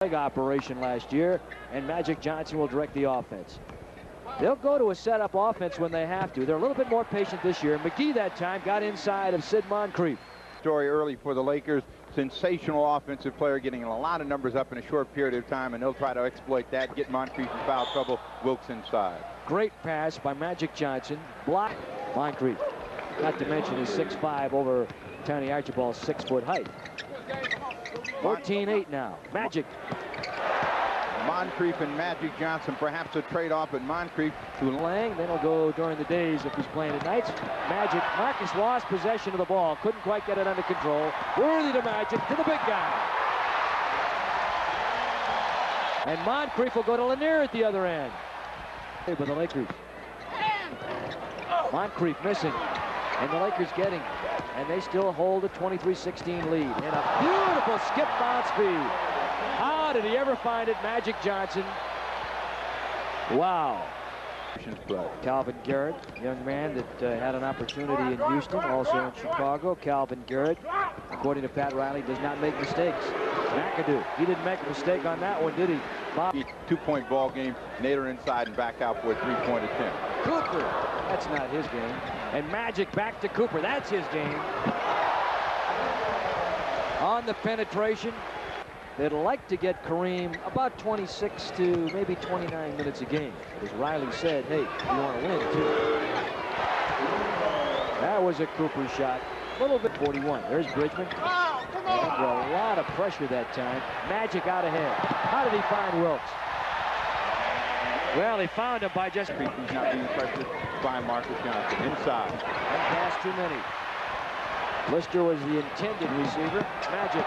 leg operation last year, and Magic Johnson will direct the offense. They'll go to a setup offense when they have to. They're a little bit more patient this year. McGee that time got inside of Sid Moncrief. Story early for the Lakers. Sensational offensive player, getting a lot of numbers up in a short period of time, and they'll try to exploit that, get Moncrief in foul trouble. Wilkes inside. Great pass by Magic Johnson. Block Moncrief. Not to mention his 6'5" over Tony Archibald's 6-foot height. 14-8 now. Magic. Moncrief and Magic Johnson, perhaps a trade-off, but Moncrief to Lang. Then he'll go during the days if he's playing at nights. Magic. Marcus lost possession of the ball. Couldn't quite get it under control. Worthy to Magic, to the big guy. And Moncrief will go to Lanier at the other end. But the Lakers. Moncrief missing. And the Lakers getting. And they still hold a 23-16 lead. And a beautiful skip bounce feed. How did he ever find it, Magic Johnson? Wow. Calvin Garrett, young man that had an opportunity in Houston, also in Chicago. Calvin Garrett, according to Pat Riley, does not make mistakes. McAdoo, he didn't make a mistake on that one, did he? Bob? 2-point ball game. Nader inside and back out for a 3-point attempt. Cooper, that's not his game. And Magic back to Cooper, that's his game. On the penetration. They'd like to get Kareem about 26 to maybe 29 minutes a game. As Riley said, hey, you want to win, too. That was a Cooper shot. A little bit 41. There's Bridgman. Under a lot of pressure that time. Magic out ahead. How did he find Wilkes? Well, he found him by just... He's not being pressured by Marcus Johnson. Inside. One pass too many. Lister was the intended receiver. Magic.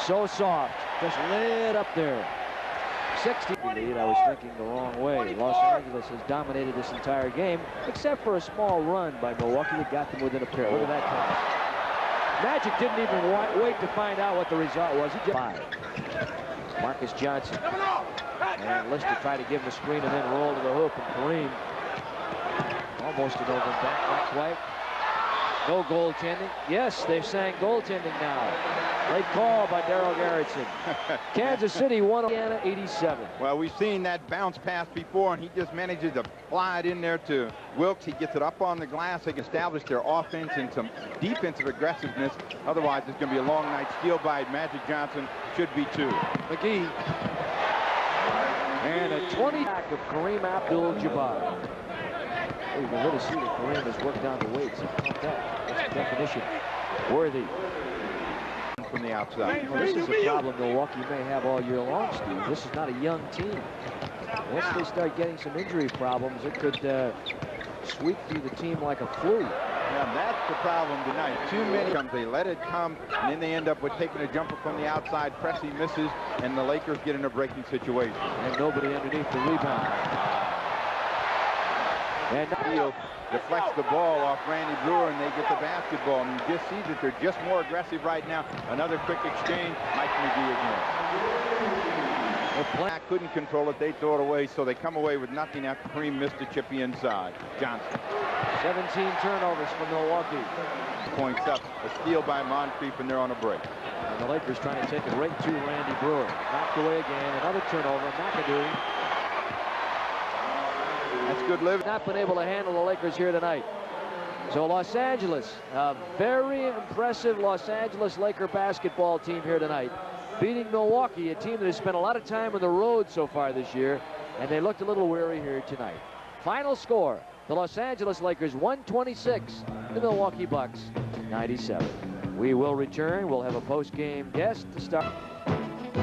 So soft, just lit up there. 60 lead. I was thinking the wrong way. Los Angeles has dominated this entire game, except for a small run by Milwaukee that got them within a pair. Look at that pass. Magic didn't even wait to find out what the result was. He just 5. Marcus Johnson. And Lister tried to give him a screen and then roll to the hoop, and Kareem almost an open back, not quite. No goaltending. Yes, they're saying goaltending now. Late call by Darryl Garretson. Kansas City won Indiana 87. Well, we've seen that bounce pass before, and he just manages to fly it in there to Wilkes. He gets it up on the glass. They can establish their offense and some defensive aggressiveness. Otherwise, it's going to be a long night. Steal by Magic Johnson. Should be 2. McGee. And a 20 back of Kareem Abdul-Jabbar. You can really see that Kareem has worked down the weights. That's the definition. Worthy. From the outside. Well, this is a problem Milwaukee may have all year long, Steve. This is not a young team. Once they start getting some injury problems, it could sweep through the team like a flu. Yeah, that's the problem tonight. Too many comes. They let it come, and then they end up with taking a jumper from the outside. Pressey misses, and the Lakers get in a breaking situation. And nobody underneath the rebound. And Field deflects the ball off Randy Brewer, and they get the basketball. And you just see that they're just more aggressive right now. Another quick exchange. Mike McGee again. The Black couldn't control it. They throw it away, so they come away with nothing after Kareem missed the chippy inside. Johnson. 17 turnovers for Milwaukee. Points up. A steal by Moncrief, and they're on a break. And the Lakers trying to take it right to Randy Brewer. Knocked away again. Another turnover. McAdoo. That's good living. Not been able to handle the Lakers here tonight. So Los Angeles, a very impressive Los Angeles Laker basketball team here tonight, beating Milwaukee, a team that has spent a lot of time on the road so far this year, and they looked a little weary here tonight. Final score, the Los Angeles Lakers 126, the Milwaukee Bucks 97. We will return. We'll have a post-game guest to start.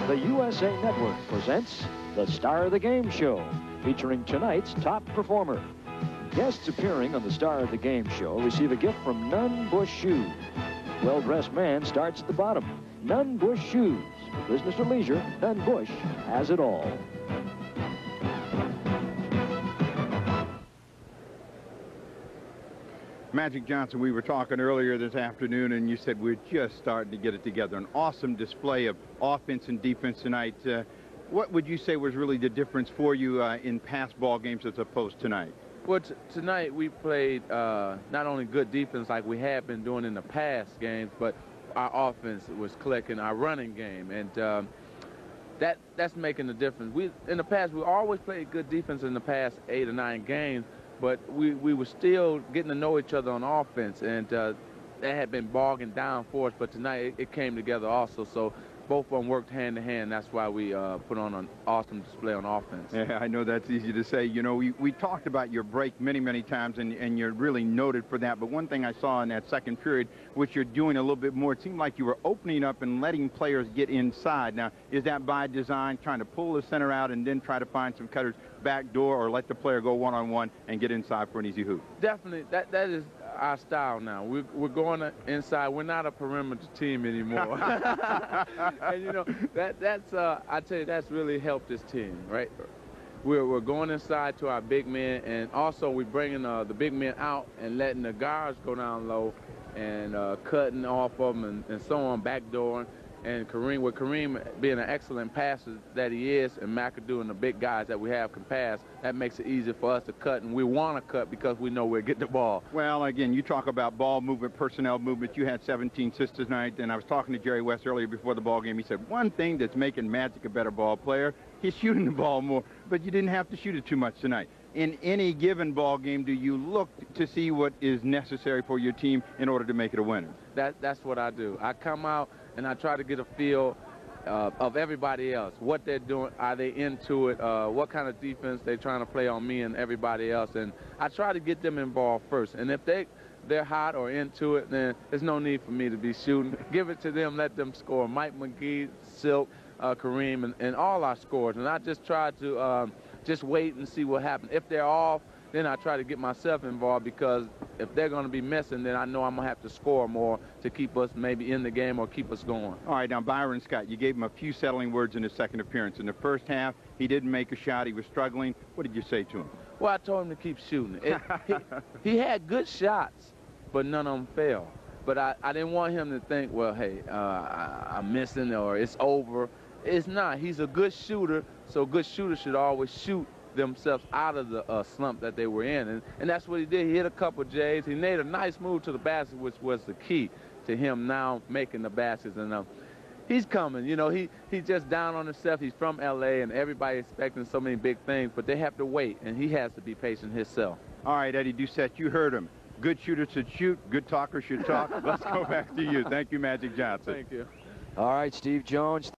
The USA Network presents the Star of the Game show, featuring tonight's top performer. Guests appearing on the Star of the Game show receive a gift from Nunn Bush Shoes. Well-dressed man starts at the bottom. Nunn Bush Shoes. For business or leisure, Nunn Bush has it all. Magic Johnson, we were talking earlier this afternoon, and you said we're just starting to get it together. An awesome display of offense and defense tonight. What would you say was really the difference for you in past ball games as opposed to tonight? Well, tonight we played not only good defense like we have been doing in the past games, but our offense was clicking, our running game, and that's making the difference. In the past, we always played good defense in the past 8 or 9 games, but we were still getting to know each other on offense, and that had been bogging down for us. But tonight it came together also. So both of them worked hand to hand. That's why we put on an awesome display on offense. Yeah, I know that's easy to say. You know, we talked about your break many times, and you're really noted for that. But one thing I saw in that second period, which you're doing a little bit more, it seemed like you were opening up and letting players get inside. Now, is that by design, trying to pull the center out and then try to find some cutters back door, or let the player go one-on-one and get inside for an easy hoop? Definitely, that is our style now. We're going inside. We're not a perimeter team anymore. And you know, that's I tell you, that's really helped this team, right? We're going inside to our big men, and also we're bringing the big men out and letting the guards go down low and cutting off of them and so on, backdooring. And Kareem, with Kareem being an excellent passer that he is, and McAdoo and the big guys that we have can pass, that makes it easy for us to cut, and we want to cut because we know we'll get the ball. Well, again, you talk about ball movement, personnel movement. You had 17 assists tonight, and I was talking to Jerry West earlier before the ball game. He said one thing that's making Magic a better ball player, he's shooting the ball more, but you didn't have to shoot it too much tonight. In any given ball game, do you look to see what is necessary for your team in order to make it a winner? That's what I do. I come out and I try to get a feel of everybody else, what they're doing, are they into it, what kind of defense they're trying to play on me and everybody else, and I try to get them involved first. And if they're hot or into it, then there's no need for me to be shooting. Give it to them, let them score. Mike McGee, Silk, Kareem, and all our scores. And I just try to just wait and see what happens. If they're off, then I try to get myself involved, because if they're going to be missing, then I know I'm going to have to score more to keep us maybe in the game or keep us going. All right, now Byron Scott, you gave him a few settling words in his second appearance. In the first half, he didn't make a shot. He was struggling. What did you say to him? Well, I told him to keep shooting. He had good shots, but none of them fell. But I didn't want him to think, well, hey, I'm missing or it's over. It's not. He's a good shooter, so good shooters should always shoot themselves out of the slump that they were in. And that's what he did. He hit a couple J's. He made a nice move to the basket, which was the key to him now making the baskets. And he's coming. You know, he's just down on himself. He's from L.A., and everybody expecting so many big things, but they have to wait, and he has to be patient himself. All right, Eddie Doucette, you heard him. Good shooters should shoot. Good talkers should talk. Let's go back to you. Thank you, Magic Johnson. Thank you. All right, Steve Jones.